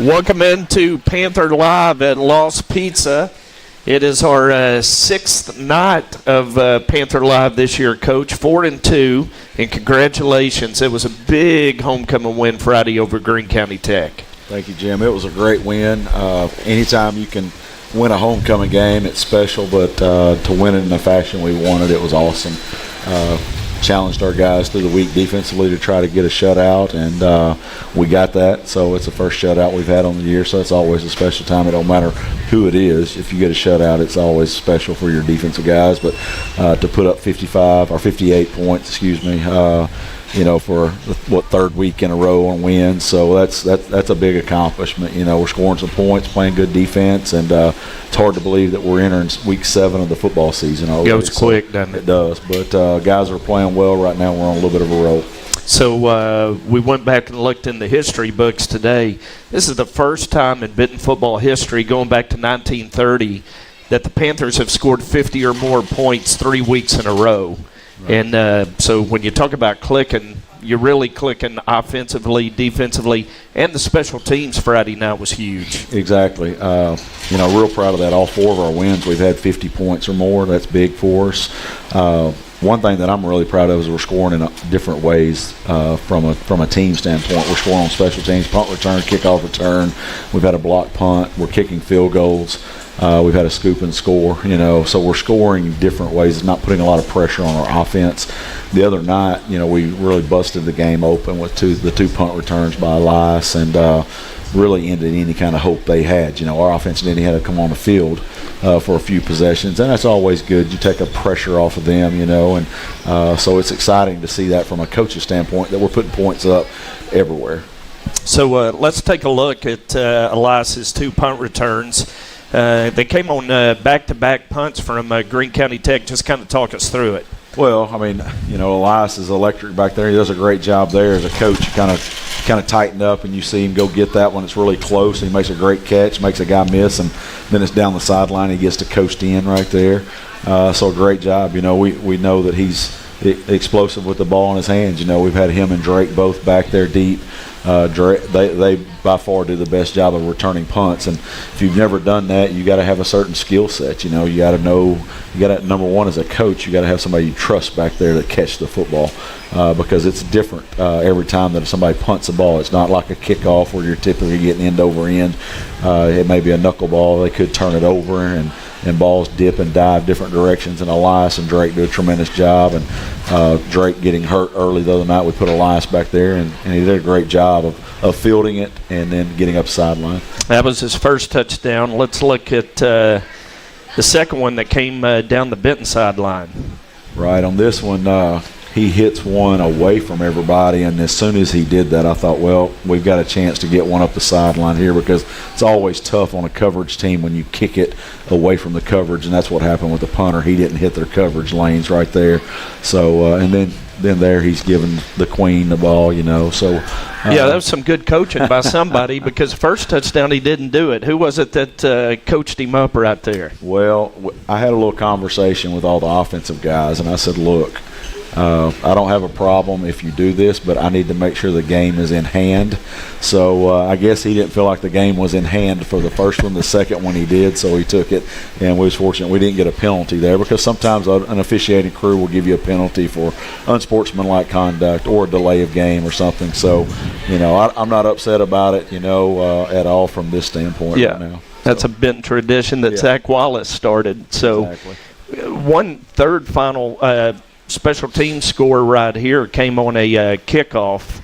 Welcome into Panther Live at Lost Pizza. It is our sixth night of Panther Live this year, Coach. 4-2, and congratulations. It was a big homecoming win Friday over Greene County Tech. Thank you, Jim. It was a great win. Anytime you can win a homecoming game, it's special, but to win it in the fashion we wanted, it was awesome. Challenged our guys through the week defensively to try to get a shutout, and we got that. So it's the first shutout we've had on the year, so it's always a special time. It don't matter who it is. If you get a shutout, it's always special for your defensive guys. But to put up 55 or 58 points, for third week in a row on wins, so that's a big accomplishment. We're scoring some points, playing good defense, and it's hard to believe that we're entering week 7 of the football season already. Goes quick, doesn't it? It does, but guys are playing well right now. We're on a little bit of a roll. So we went back and looked in the history books today. This is the first time in Benton football history, going back to 1930, that the Panthers have scored 50 or more points 3 weeks in a row. Right. And so when you talk about clicking, you're really clicking offensively, defensively, and the special teams Friday night was huge. Exactly. Real proud of that. All 4 of our wins, we've had 50 points or more. That's big for us. One thing that I'm really proud of is we're scoring in different ways from a team standpoint. We're scoring on special teams, punt return, kickoff return. We've had a block punt. We're kicking field goals. We've had a scoop and score, so we're scoring different ways. It's not putting a lot of pressure on our offense. The other night, we really busted the game open with the two punt returns by Elias, and really ended any kind of hope they had. Our offense didn't have to come on the field for a few possessions, and that's always good. You take a pressure off of them, and so it's exciting to see that from a coach's standpoint, that we're putting points up everywhere. So let's take a look at Elias's 2 punt returns. They came on back-to-back punts from Greene County Tech. Just kind of talk us through it. Well, Elias is electric back there. He does a great job there as a coach. You kind of tighten up, and you see him go get that when it's really close. He makes a great catch, makes a guy miss, and then it's down the sideline. He gets to coast in right there. So a great job. We know that he's explosive with the ball in his hands. We've had him and Drake both back there deep. They by far do the best job of returning punts, and if you've never done that, you got to have a certain skill set. You got to know. You got to, number one, as a coach, you got to have somebody you trust back there to catch the football, because it's different every time that somebody punts a ball. It's not like a kickoff where you're typically getting end over end. It may be a knuckleball. They could turn it over, and balls dip and dive different directions, and Elias and Drake do a tremendous job. And Drake getting hurt early the other night, we put Elias back there, and he did a great job of fielding it and then getting up sideline. That was his first touchdown. Let's look at the second one that came down the Benton sideline. Right, on this one, he hits one away from everybody, and as soon as he did that, I thought, well, we've got a chance to get one up the sideline here, because it's always tough on a coverage team when you kick it away from the coverage, and that's what happened with the punter. He didn't hit their coverage lanes right there. So, and then there he's giving the queen the ball, So yeah, that was some good coaching by somebody, because the first touchdown he didn't do it. Who was it that coached him up right there? Well, I had a little conversation with all the offensive guys, and I said, look, I don't have a problem if you do this, but I need to make sure the game is in hand. So I guess he didn't feel like the game was in hand for the first one. The second one he did, so he took it, and we was fortunate we didn't get a penalty there, because sometimes an officiating crew will give you a penalty for unsportsmanlike conduct or a delay of game or something. So, I'm not upset about it, at all from this standpoint right now. That's a Benton tradition that Zach Wallace started. So exactly. One third final special team score right here came on a kickoff.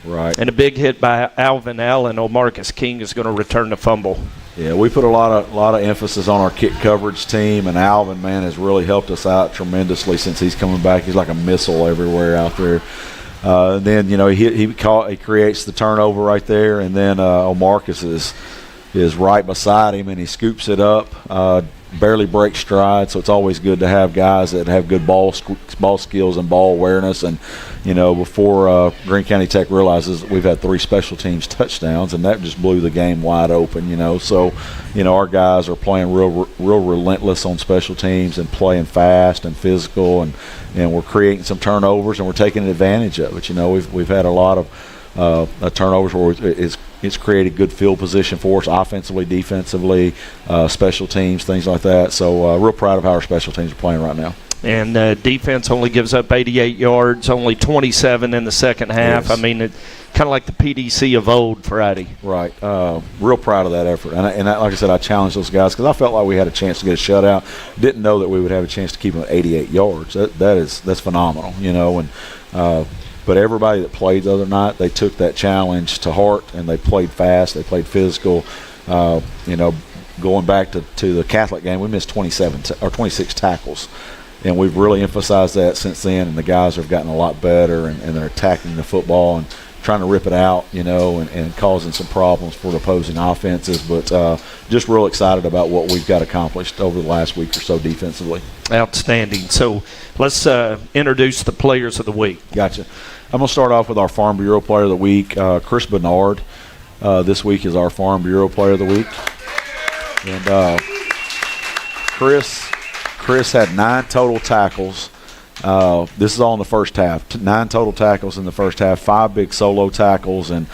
Right. And a big hit by Alvin Allen. Marcus King is going to return the fumble. Yeah, we put a lot of emphasis on our kick coverage team, and Alvin, man, has really helped us out tremendously since he's coming back. He's like a missile everywhere out there. Then he creates the turnover right there, and then Marcus is right beside him, and he scoops it up. Barely breaks stride, so it's always good to have guys that have good ball skills and ball awareness. And before Greene County Tech realizes we've had 3 special teams touchdowns, and that just blew the game wide open. So our guys are playing real relentless on special teams and playing fast and physical, and we're creating some turnovers, and we're taking advantage of it. We've had a lot of turnovers where it's it's created good field position for us, offensively, defensively, special teams, things like that. So real proud of how our special teams are playing right now. And defense only gives up 88 yards, only 27 in the second half. Yes. I mean, it kind of like the PDC of old Friday. Right. Real proud of that effort. And like I said, I challenged those guys because I felt like we had a chance to get a shutout. Didn't know that we would have a chance to keep them at 88 yards. That's phenomenal, you know. And but everybody that played the other night, they took that challenge to heart, and they played fast. They played physical. You know, going back to the Catholic game, we missed 26 tackles. And we've really emphasized that since then, and the guys have gotten a lot better, and they're attacking the football and trying to rip it out, you know, and causing some problems for the opposing offenses. But just real excited about what we've got accomplished over the last week or so defensively. Outstanding. So let's introduce the players of the week. Gotcha. I'm going to start off with our Farm Bureau Player of the Week, Chris Bernard. This week is our Farm Bureau Player of the Week. And Chris had 9 total tackles. This is all in the first half. 9 total tackles in the first half, 5 big solo tackles, and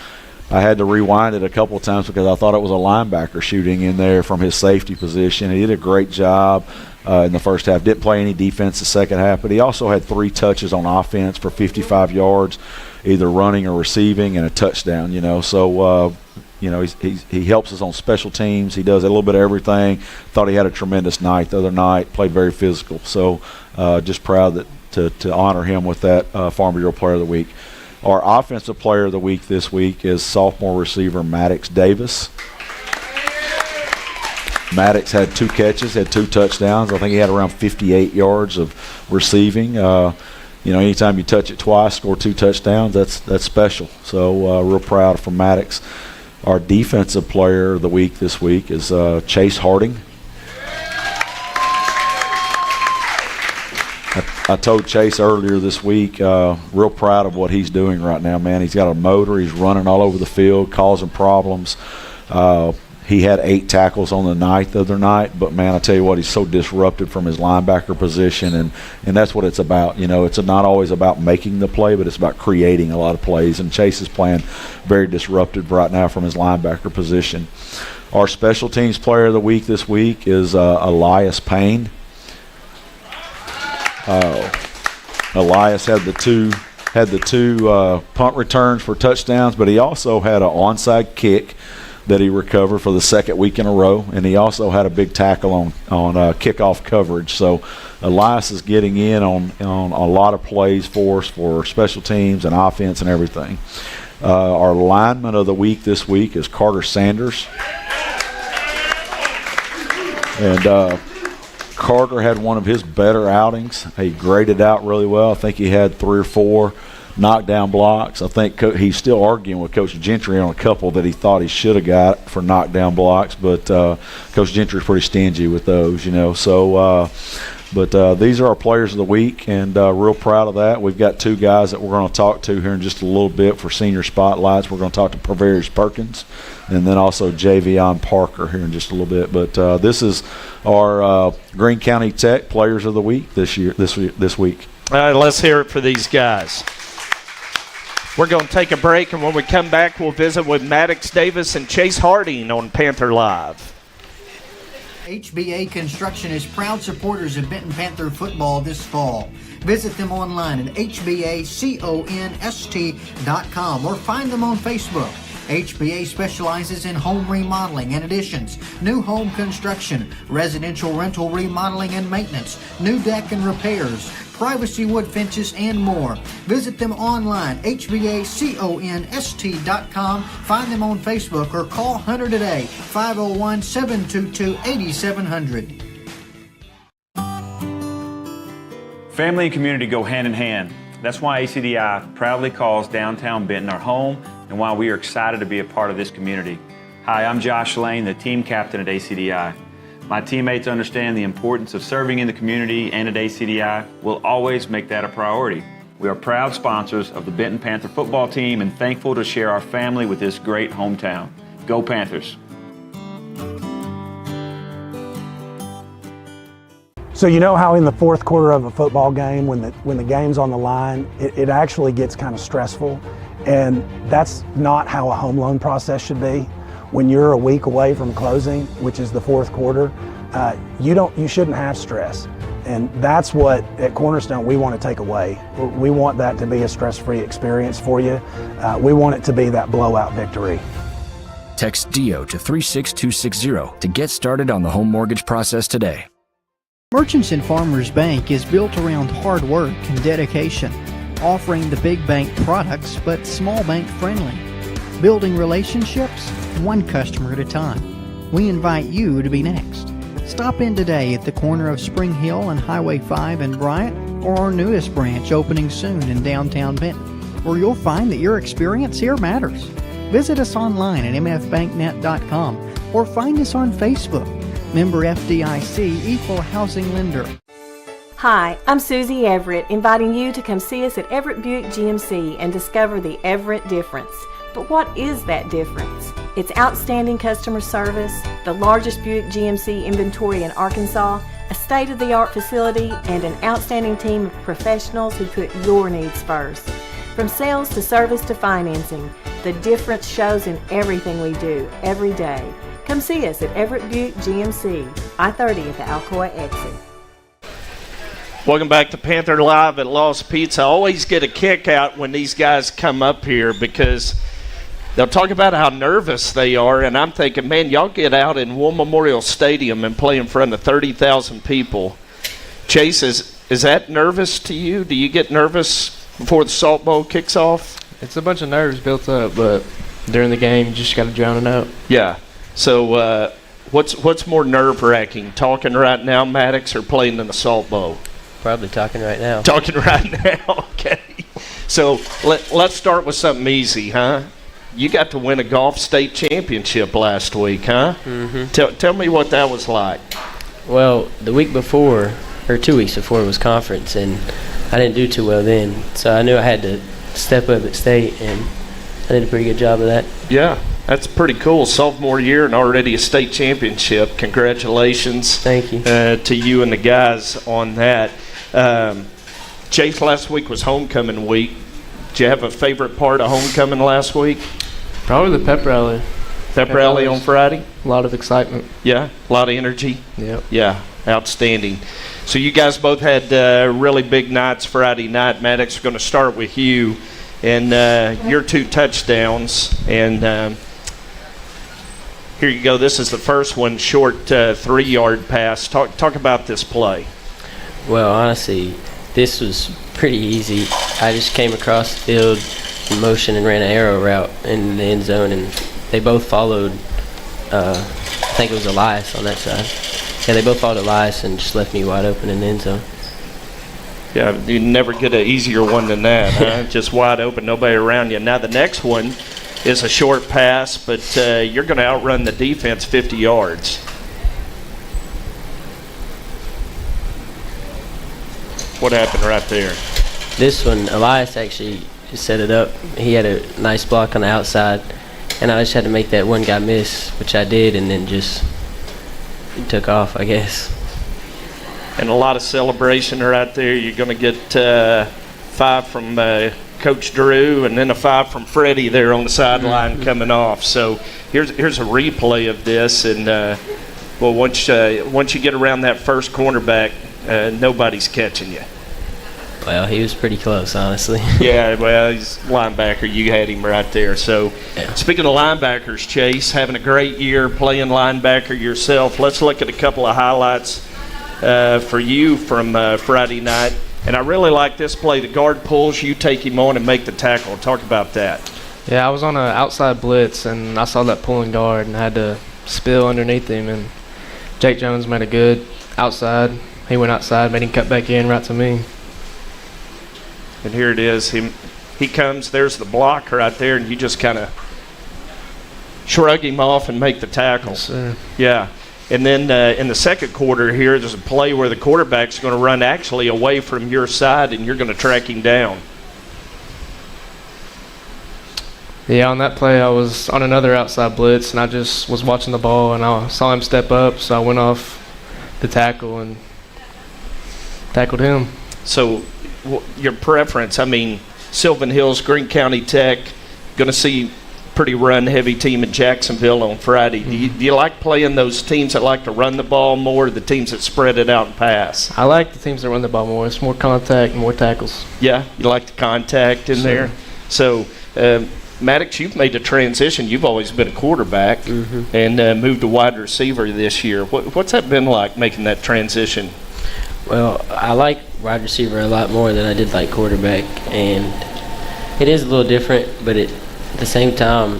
I had to rewind it a couple of times because I thought it was a linebacker shooting in there from his safety position. He did a great job in the first half. Didn't play any defense the second half, but he also had 3 touches on offense for 55 yards, either running or receiving, and a touchdown, you know. So, you know, he helps us on special teams. He does a little bit of everything. Thought he had a tremendous night the other night. Played very physical. So just proud to honor him with that Farm Bureau Player of the Week. Our Offensive Player of the Week this week is sophomore receiver Maddox Davis. Maddox had 2 catches, had 2 touchdowns. I think he had around 58 yards of receiving. You know, anytime you touch it twice, score 2 touchdowns, that's special. So real proud from Maddox. Our Defensive Player of the Week this week is Chase Harding. I told Chase earlier this week, real proud of what he's doing right now, man. He's got a motor. He's running all over the field, causing problems. He had 8 tackles on the night the other night, but, man, I tell you what, he's so disrupted from his linebacker position, and that's what it's about. You know, it's not always about making the play, but it's about creating a lot of plays, and Chase is playing very disruptive right now from his linebacker position. Our Special Teams Player of the Week this week is Elias Payne. Elias had the two punt returns for touchdowns, but he also had an onside kick that he recovered for the second week in a row, and he also had a big tackle on kickoff coverage. So Elias is getting in on a lot of plays for us for special teams and offense and everything. Our lineman of the week this week is Carter Sanders. And Carter had one of his better outings. He graded out really well. I think he had 3 or 4 knockdown blocks. I think he's still arguing with Coach Gentry on a couple that he thought he should have got for knockdown blocks, but Coach Gentry's pretty stingy with those, you know. So, but these are our players of the week, and real proud of that. We've got 2 guys that we're going to talk to here in just a little bit for senior spotlights. We're going to talk to Pervarius Perkins, and then also Javion Parker here in just a little bit. But this is our Greene County Tech players of the week this week. All right, let's hear it for these guys. We're going to take a break, and when we come back, we'll visit with Maddox Davis and Chase Harding on Panther Live. HBA Construction is proud supporters of Benton Panther football this fall. Visit them online at hbaconst.com or find them on Facebook. HBA specializes in home remodeling and additions, new home construction, residential rental remodeling and maintenance, new deck and repairs, privacy wood fences, and more. Visit them online, hbaconst.com. Find them on Facebook or call Hunter today, 501-722-8700. Family and community go hand in hand. That's why ACDI proudly calls downtown Benton our home and why we are excited to be a part of this community. Hi, I'm Josh Lane, the team captain at ACDI. My teammates understand the importance of serving in the community, and at ACDI, we'll always make that a priority. We are proud sponsors of the Benton Panther football team and thankful to share our family with this great hometown. Go Panthers! So you know how in the fourth quarter of a football game, when the game's on the line, it actually gets kind of stressful. And that's not how a home loan process should be. When you're a week away from closing, which is the fourth quarter, you shouldn't have stress. And that's what, at Cornerstone, we want to take away. We want that to be a stress-free experience for you. We want it to be that blowout victory. Text DIO to 36260 to get started on the home mortgage process today. Merchants and Farmers Bank is built around hard work and dedication, offering the big bank products but small bank friendly, building relationships one customer at a time. We invite you to be next. Stop in today at the corner of Spring Hill and Highway 5 in Bryant, or our newest branch opening soon in downtown Benton, where you'll find that your experience here matters. Visit us online at mfbanknet.com or find us on Facebook. Member FDIC, Equal Housing Lender. Hi, I'm Susie Everett, inviting you to come see us at Everett Buick Gmc and discover the Everett difference. But what is that difference? It's outstanding customer service, the largest Buick GMC inventory in Arkansas, a state-of-the-art facility, and an outstanding team of professionals who put your needs first. From sales to service to financing, the difference shows in everything we do every day. Come see us at Everett Buick GMC, I-30 at the Alcoa exit. Welcome back to Panther Live at Lost Pizza. I always get a kick out when these guys come up here because they'll talk about how nervous they are, and I'm thinking, man, y'all get out in War Memorial Stadium and play in front of 30,000 people. Chase, is that nervous to you? Do you get nervous before the Salt Bowl kicks off? It's a bunch of nerves built up, but during the game, you just got to drown it out. Yeah. So what's more nerve-wracking, talking right now, Maddox, or playing in the Salt Bowl? Probably talking right now. Talking right now, okay. So let's start with something easy, huh? You got to win a golf state championship last week, huh? Mm-hmm. Tell me what that was like. Well, the week before, or 2 weeks before, was conference, and I didn't do too well then. So I knew I had to step up at state, and I did a pretty good job of that. Yeah. That's pretty cool. Sophomore year and already a state championship. Congratulations. Thank you. To you and the guys on that. Chase, last week was homecoming week. Did you have a favorite part of homecoming last week? Probably the pep rally. Pep rally on Friday? A lot of excitement. Yeah, a lot of energy. Yep. Yeah, outstanding. So you guys both had really big nights Friday night. Maddox, we're going to start with you and your 2 touchdowns. And here you go. This is the first one, short 3-yard pass. Talk about this play. Well, honestly, this was pretty easy. I just came across the field in motion and ran an arrow route in the end zone, and they both followed, I think it was Elias on that side. Yeah, they both followed Elias and just left me wide open in the end zone. Yeah, you never get an easier one than that, huh? Just wide open, nobody around you. Now the next one is a short pass, but you're going to outrun the defense 50 yards. What happened right there? This one, Elias actually set it up. He had a nice block on the outside, and I just had to make that one guy miss, which I did, and then just took off, I guess. And a lot of celebration right there. You're going to get 5 from Coach Drew, and then a 5 from Freddie there on the sideline coming off. So here's a replay of this, and well, once you get around that first cornerback, nobody's catching you. Well, he was pretty close, honestly. Yeah, well, he's linebacker. You had him right there. So, Speaking of linebackers, Chase, having a great year playing linebacker yourself. Let's look at a couple of highlights for you from Friday night. And I really like this play. The guard pulls, you take him on and make the tackle. Talk about that. Yeah, I was on an outside blitz, and I saw that pulling guard, and I had to spill underneath him. And Jake Jones made a good outside. He went outside, made him cut back in right to me. And here it is. He comes. There's the block right there, and you just kind of shrug him off and make the tackle. Yes, sir. Yeah. And then in the second quarter here, there's a play where the quarterback's going to run actually away from your side, and you're going to track him down. Yeah, on that play, I was on another outside blitz, and I just was watching the ball, and I saw him step up, so I went off the tackle and tackled him. So your preference, I mean, Sylvan Hills, Greene County Tech. Going to see pretty run-heavy team in Jacksonville on Friday. Do you like playing those teams that like to run the ball more, or the teams that spread it out and pass? I like the teams that run the ball more. It's more contact and more tackles. Yeah, you like the contact in there. So, Maddox, you've made a transition. You've always been a quarterback and moved to wide receiver this year. What's that been like, making that transition? Well, I like wide receiver a lot more than I did like quarterback, and it is a little different, but at the same time,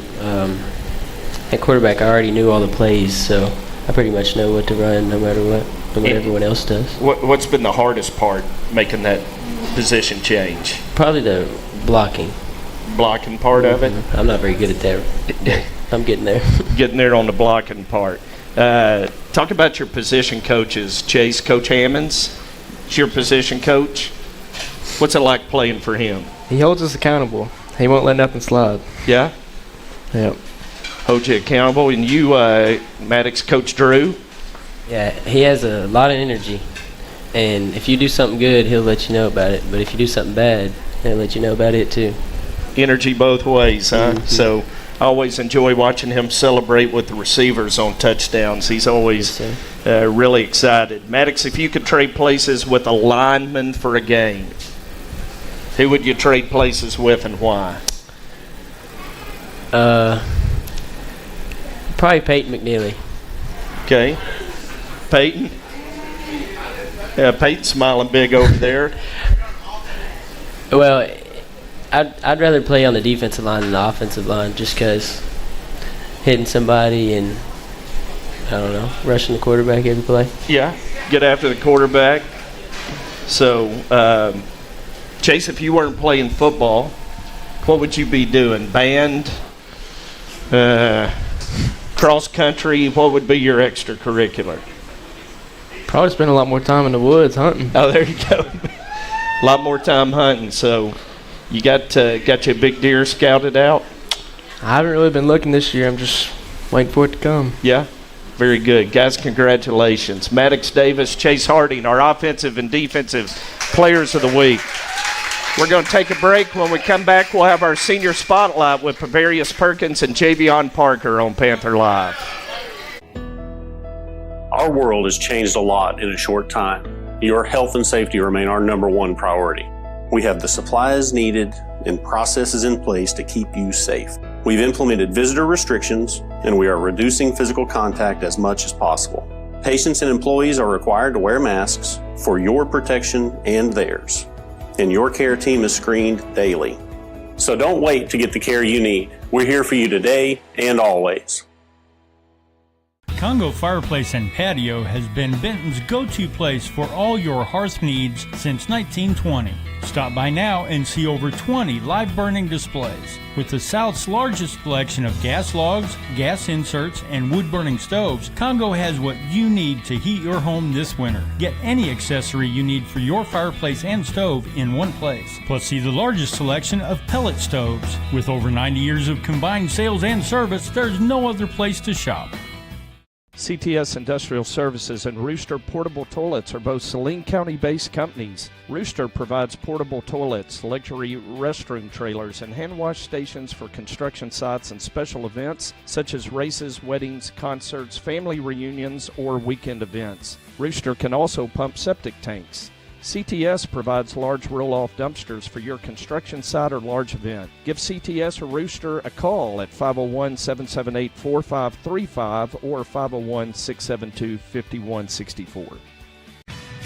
at quarterback I already knew all the plays, so I pretty much know what to run no matter what everyone else does. What's been the hardest part, making that position change? Probably the blocking Part of it? I'm not very good at that. I'm getting there. Getting there on the blocking part. Talk about your position coaches. Chase, Coach Hammonds is your position coach. What's it like playing for him? He holds us accountable. He won't let nothing slide. Yeah? Yep. Hold you accountable. And you, Maddox, Coach Drew? Yeah, he has a lot of energy, and if you do something good, he'll let you know about it. But if you do something bad, he'll let you know about it too. Energy both ways, huh? So I always enjoy watching him celebrate with the receivers on touchdowns. He's always really excited. Maddox, if you could trade places with a lineman for a game, who would you trade places with and why? Probably Peyton McNeely. Okay. Peyton? Yeah, Peyton's smiling big over there. Well, I'd rather play on the defensive line than the offensive line, just because hitting somebody and, I don't know, rushing the quarterback every play. Yeah, get after the quarterback. So, Chase, if you weren't playing football, what would you be doing? Band? Cross country? What would be your extracurricular? Probably spend a lot more time in the woods hunting. Oh, there you go. A lot more time hunting. So, you got your big deer scouted out? I haven't really been looking this year. I'm just waiting for it to come. Yeah, very good. Guys, congratulations. Maddox Davis, Chase Harding, our offensive and defensive players of the week. We're going to take a break. When we come back, we'll have our senior spotlight with Pavarius Perkins and Javion Parker on Panther Live. Our world has changed a lot in a short time. Your health and safety remain our number one priority. We have the supplies needed and processes in place to keep you safe. We've implemented visitor restrictions, and we are reducing physical contact as much as possible. Patients and employees are required to wear masks for your protection and theirs. And your care team is screened daily. So don't wait to get the care you need. We're here for you today and always. Congo Fireplace and Patio has been Benton's go-to place for all your hearth needs since 1920. Stop by now and see over 20 live burning displays. With the South's largest selection of gas logs, gas inserts, and wood-burning stoves, Congo has what you need to heat your home this winter. Get any accessory you need for your fireplace and stove in one place. Plus, see the largest selection of pellet stoves. With over 90 years of combined sales and service, there's no other place to shop. CTS Industrial Services and Rooster Portable Toilets are both Saline County-based companies. Rooster provides portable toilets, luxury restroom trailers, and hand wash stations for construction sites and special events such as races, weddings, concerts, family reunions, or weekend events. Rooster can also pump septic tanks. CTS provides large roll-off dumpsters for your construction site or large event. Give CTS or Rooster a call at 501-778-4535 or 501-672-5164.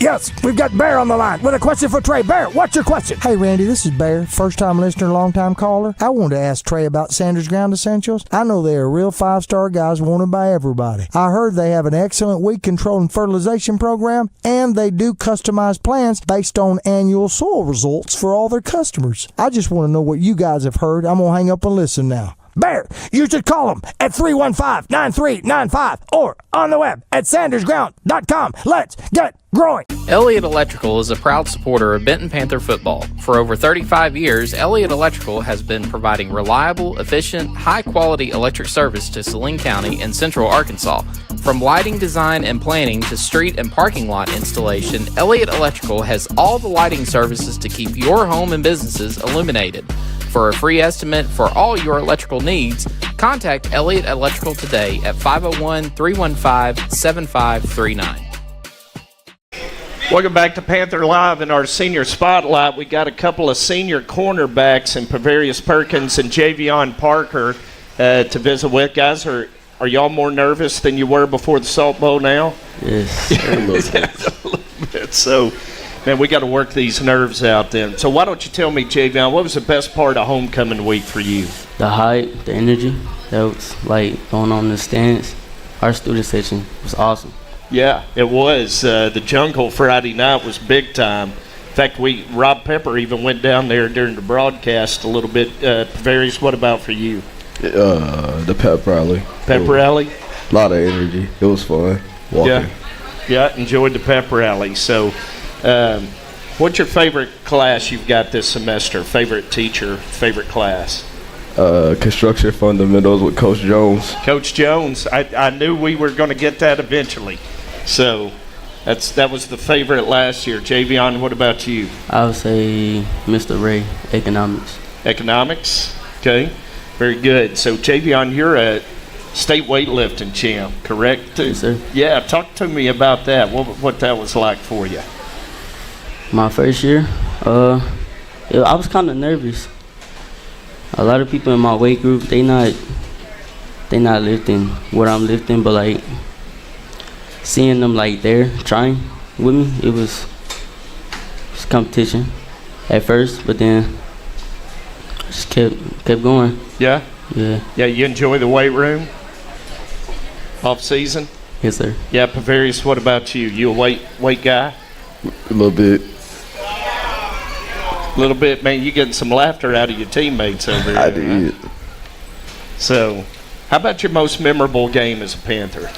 Yes, we've got Bear on the line with a question for Trey. Bear, what's your question? Hey, Randy, this is Bear, first-time listener, long-time caller. I wanted to ask Trey about Sanders Ground Essentials. I know they are real five-star guys wanted by everybody. I heard they have an excellent weed control and fertilization program, and they do customized plans based on annual soil results for all their customers. I just want to know what you guys have heard. I'm going to hang up and listen now. Bear, you should call them at 315-9395 or on the web at sandersground.com. Let's get growing. Elliott Electrical is a proud supporter of Benton Panther football. For over 35 years, Elliott Electrical has been providing reliable, efficient, high-quality electric service to Saline County and Central Arkansas. From lighting design and planning to street and parking lot installation, Elliott Electrical has all the lighting services to keep your home and businesses illuminated. For a free estimate for all your electrical needs, contact Elliott Electrical today at 501-315-7539. Welcome back to Panther Live in our senior spotlight. We got a couple of senior cornerbacks in Pavarius Perkins and Javion Parker to visit with. Guys, are y'all more nervous than you were before the Salt Bowl now? Yes, a little bit. A little bit. So, man, we got to work these nerves out then. So why don't you tell me, Javion, what was the best part of homecoming week for you? The hype, the energy that was like going on in the stands. Our student section was awesome. Yeah, it was. The Jungle Friday night was big time. In fact, Rob Pepper even went down there during the broadcast a little bit. Pavarius, what about for you? The pep rally. Pep rally? A lot of energy. It was fun walking. Yeah, enjoyed the pep rally. So, what's your favorite class you've got this semester? Favorite teacher, favorite class? Construction fundamentals with Coach Jones. Coach Jones. I knew we were going to get that eventually. So that was the favorite last year. Javion, what about you? I would say Mr. Ray, economics. Economics? Okay. Very good. So, Javion, you're a state weightlifting champ, correct? Yes, sir. Yeah, talk to me about that. What that was like for you. My first year, I was kind of nervous. A lot of people in my weight group, they not lifting what I'm lifting, but like seeing them like there trying with me, it was competition at first, but then just kept going. Yeah? Yeah. Yeah, you enjoy the weight room? Off season? Yes, sir. Yeah, Pavarius, what about you? You a weight guy? A little bit. A little bit, man. You getting some laughter out of your teammates over here. I did. Right? So, how about your most memorable game as a Panther?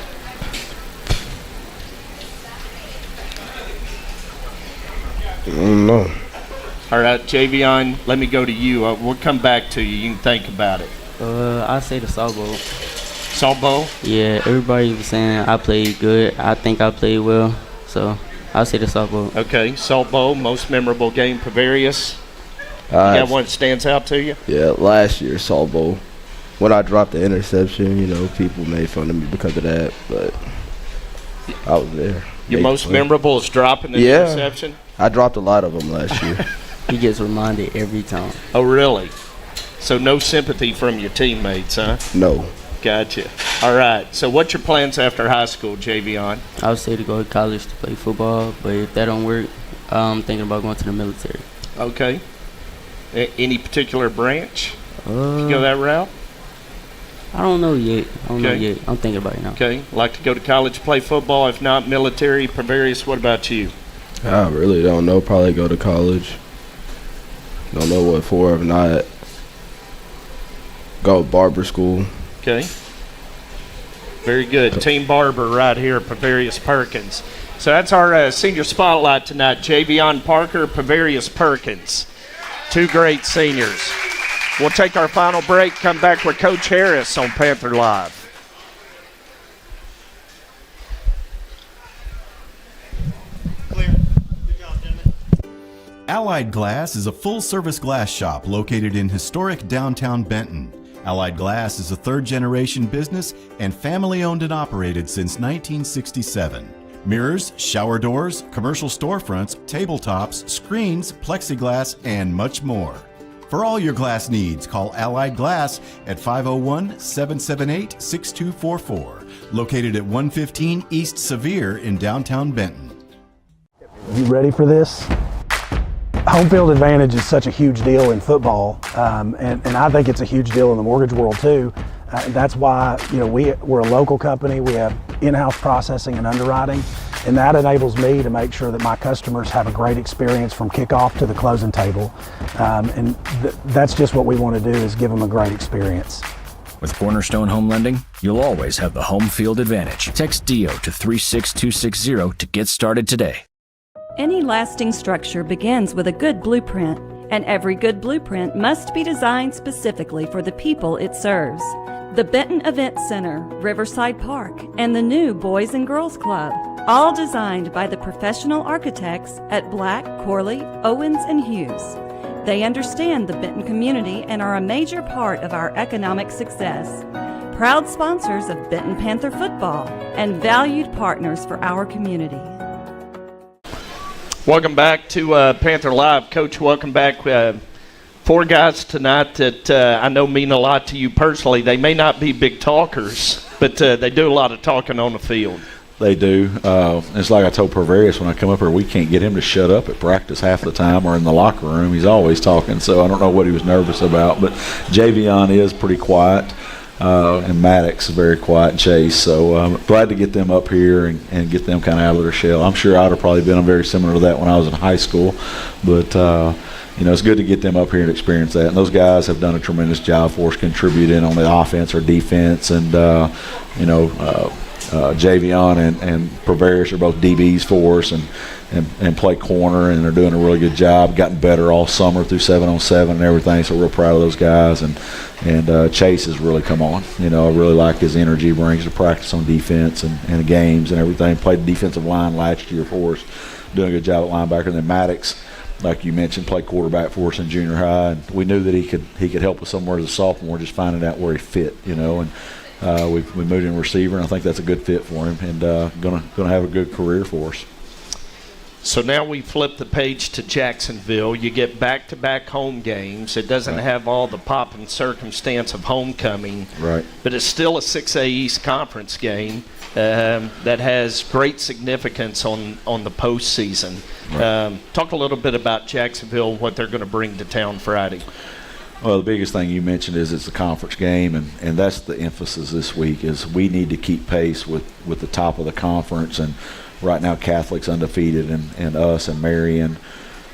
I don't know. All right, Javion, let me go to you. We'll come back to you. You can think about it. I say the Salt Bowl. Salt Bowl? Yeah, everybody was saying I played good. I think I played well. So, I'll say the Salt Bowl. Okay, Salt Bowl, most memorable game, Pavarius. You got one that stands out to you? Yeah, last year, Salt Bowl. When I dropped the interception, people made fun of me because of that, but I was there. Your most memorable is dropping the interception? I dropped a lot of them last year. He gets reminded every time. Oh, really? So no sympathy from your teammates, huh? No. Gotcha. All right. So what's your plans after high school, Javion? I would say to go to college to play football, but if that don't work, I'm thinking about going to the military. Okay. Any particular branch? You go that route? I don't know yet. I'm thinking about it now. Okay. Like to go to college, play football, if not military. Pavarius, what about you? I really don't know. Probably go to college. Don't know what for. If not, go barber school. Okay. Very good. Team Barber right here at Pavarius Perkins. So that's our senior spotlight tonight. Javion Parker, Pavarius Perkins. Two great seniors. We'll take our final break, come back with Coach Harris on Panther Live. Allied Glass is a full-service glass shop located in historic downtown Benton. Allied Glass is a third-generation business and family-owned and operated since 1967. Mirrors, shower doors, commercial storefronts, tabletops, screens, plexiglass, and much more. For all your glass needs, call Allied Glass at 501-778-6244, located at 115 East Sevier in downtown Benton. You ready for this? Home field advantage is such a huge deal in football, and I think it's a huge deal in the mortgage world too. That's why we're a local company. We have in-house processing and underwriting, and that enables me to make sure that my customers have a great experience from kickoff to the closing table. And that's just what we want to do, is give them a great experience. With Cornerstone Home Lending, you'll always have the home field advantage. Text DIO to 36260 to get started today. Any lasting structure begins with a good blueprint. and every good blueprint must be designed specifically for the people it serves. The Benton Event Center, Riverside Park, and the new Boys and Girls Club, all designed by the professional architects at Black, Corley, Owens, and Hughes. They understand the Benton community and are a major part of our economic success. Proud sponsors of Benton Panther football and valued partners for our community. Welcome back to Panther Live. Coach, welcome back. 4 guys tonight that I know mean a lot to you personally. They may not be big talkers, but they do a lot of talking on the field. They do. It's like I told Pervarius when I come up here, we can't get him to shut up at practice half the time or in the locker room. He's always talking, so I don't know what he was nervous about. But Javion is pretty quiet, and Maddox is very quiet, and Chase. So I'm glad to get them up here and get them kind of out of their shell. I'm sure I'd have probably been very similar to that when I was in high school. But, it's good to get them up here and experience that. And those guys have done a tremendous job for us, contributing on the offense or defense. And, Javion and Pervarius are both DBs for us and play corner, and they're doing a really good job. Gotten better all summer through 7-on-7 and everything, so we're real proud of those guys. And Chase has really come on. I really like his energy he brings to practice on defense and games and everything. Played defensive line last year for us, doing a good job at linebacker. And then Maddox, like you mentioned, played quarterback for us in junior high, and we knew that he could help us somewhere as a sophomore, just finding out where he fit, and we moved him receiver, and I think that's a good fit for him, and gonna have a good career for us. So now we flip the page to Jacksonville. You get back-to-back home games. It doesn't have all the pomp and circumstance of homecoming, right? But it's still a 6A East Conference game that has great significance on the postseason. Right. Talk a little bit about Jacksonville, what they're going to bring to town Friday. Well, the biggest thing you mentioned is it's a conference game, and that's the emphasis this week is we need to keep pace with the top of the conference. And right now Catholic's undefeated, and us and Marion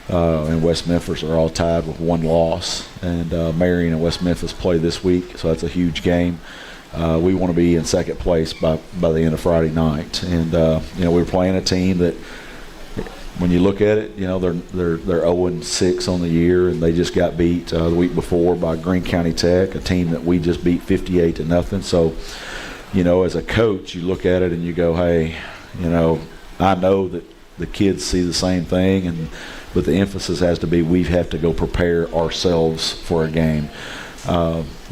and West Memphis are all tied with 1 loss. And Marion and West Memphis play this week, so that's a huge game. We want to be in second place by the end of Friday night. And, we're playing a team that, when you look at it, they're 0-6 on the year, and they just got beat the week before by Greene County Tech, a team that we just beat 58-0. So, as a coach, you look at it and you go, hey, I know that the kids see the same thing, but the emphasis has to be we have to go prepare ourselves for a game.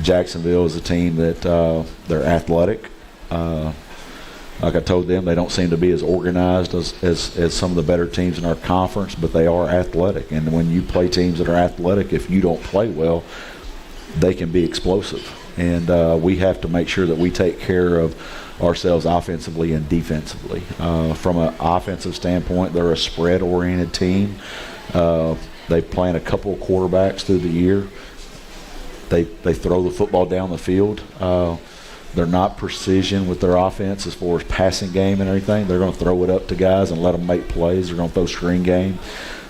Jacksonville is a team that they're athletic. Like I told them, they don't seem to be as organized as some of the better teams in our conference, but they are athletic. And when you play teams that are athletic, if you don't play well, they can be explosive. And we have to make sure that we take care of ourselves offensively and defensively. From an offensive standpoint, they're a spread-oriented team. They plan a couple of quarterbacks through the year. They throw the football down the field. They're not precision with their offense as far as passing game and everything. They're going to throw it up to guys and let them make plays. They're going to throw screen game.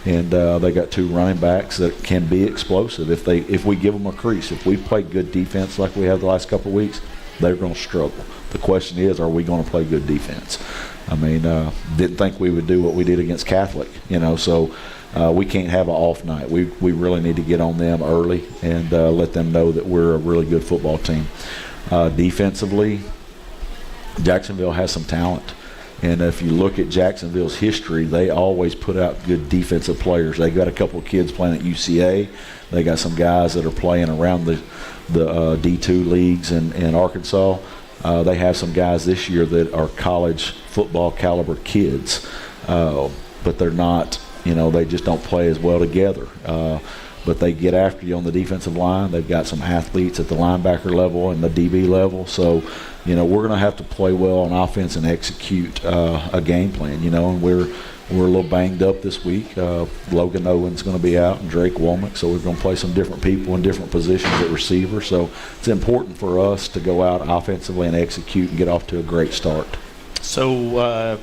And they got 2 running backs that can be explosive if we give them a crease. If we play good defense like we have the last couple of weeks, they're going to struggle. The question is, are we going to play good defense? I mean, didn't think we would do what we did against Catholic, so we can't have an off night. We really need to get on them early and let them know that we're a really good football team. Defensively, Jacksonville has some talent. And if you look at Jacksonville's history, they always put out good defensive players. They got a couple of kids playing at UCA. They got some guys that are playing around the D2 leagues in Arkansas. They have some guys this year that are college football caliber kids, but they're not, they just don't play as well together. But they get after you on the defensive line. They've got some athletes at the linebacker level and the DB level. So, we're going to have to play well on offense and execute a game plan, and we're a little banged up this week. Logan Owen's going to be out and Drake Womack, so we're going to play some different people in different positions at receiver. So it's important for us to go out offensively and execute and get off to a great start. So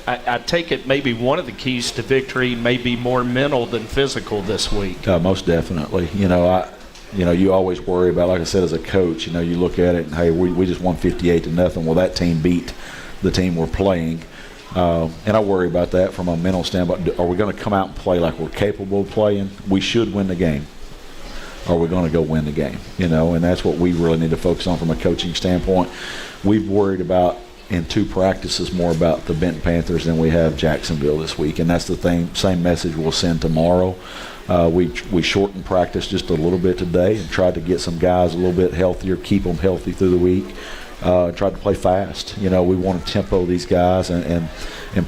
I take it maybe one of the keys to victory may be more mental than physical this week. Most definitely. You always worry about, like I said, as a coach, you look at it and, hey, we just won 58-0. Well, that team beat the team we're playing. And I worry about that from a mental standpoint. Are we going to come out and play like we're capable of playing? We should win the game. Are we going to go win the game? And that's what we really need to focus on from a coaching standpoint. We've worried about in 2 practices more about the Benton Panthers than we have Jacksonville this week, and that's the same message we'll send tomorrow. We shortened practice just a little bit today and tried to get some guys a little bit healthier, keep them healthy through the week. Tried to play fast. We want to tempo these guys and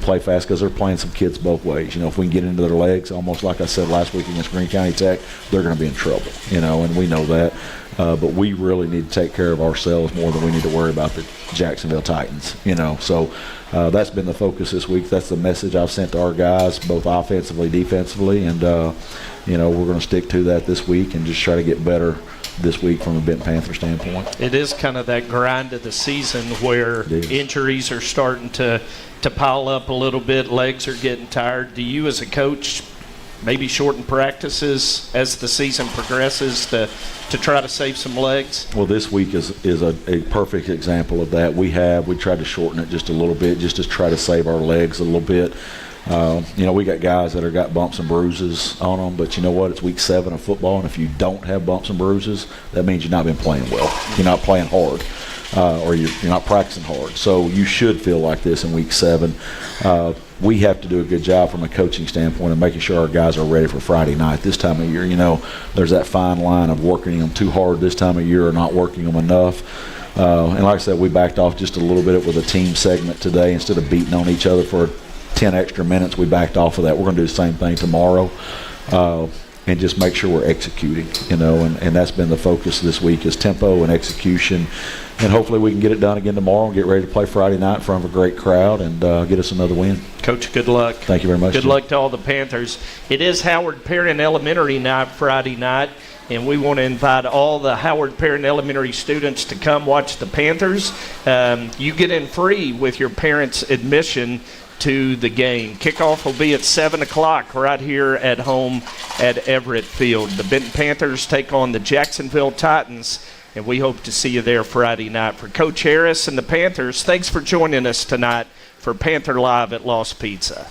play fast because they're playing some kids both ways. If we can get into their legs, almost like I said last week against Greene County Tech, they're going to be in trouble. And we know that. But we really need to take care of ourselves more than we need to worry about the Jacksonville Titans. So that's been the focus this week. That's the message I've sent to our guys, both offensively, defensively, and we're going to stick to that this week and just try to get better this week from a Benton Panther standpoint. It is kind of that grind of the season where injuries are starting to pile up a little bit, legs are getting tired. Do you as a coach maybe shorten practices as the season progresses to try to save some legs? Well, this week is a perfect example of that. We tried to shorten it just a little bit just to try to save our legs a little bit. We got guys that have got bumps and bruises on them, but you know what? It's week 7 of football, and if you don't have bumps and bruises, that means you've not been playing well. You're not playing hard, or you're not practicing hard. So you should feel like this in week 7. We have to do a good job from a coaching standpoint of making sure our guys are ready for Friday night. This time of year, there's that fine line of working them too hard this time of year or not working them enough. And like I said, we backed off just a little bit with a team segment today. Instead of beating on each other for 10 extra minutes, we backed off of that. We're going to do the same thing tomorrow and just make sure we're executing, and that's been the focus this week is tempo and execution. And hopefully we can get it done again tomorrow and get ready to play Friday night in front of a great crowd and get us another win. Coach, good luck. Thank you very much. Good luck to all the Panthers. It is Howard Perrin Elementary night Friday night, and we want to invite all the Howard Perrin Elementary students to come watch the Panthers. You get in free with your parents' admission to the game. Kickoff will be at 7 o'clock right here at home at Everett Field. The Benton Panthers take on the Jacksonville Titans, and we hope to see you there Friday night. For Coach Harris and the Panthers, thanks for joining us tonight for Panther Live at Lost Pizza.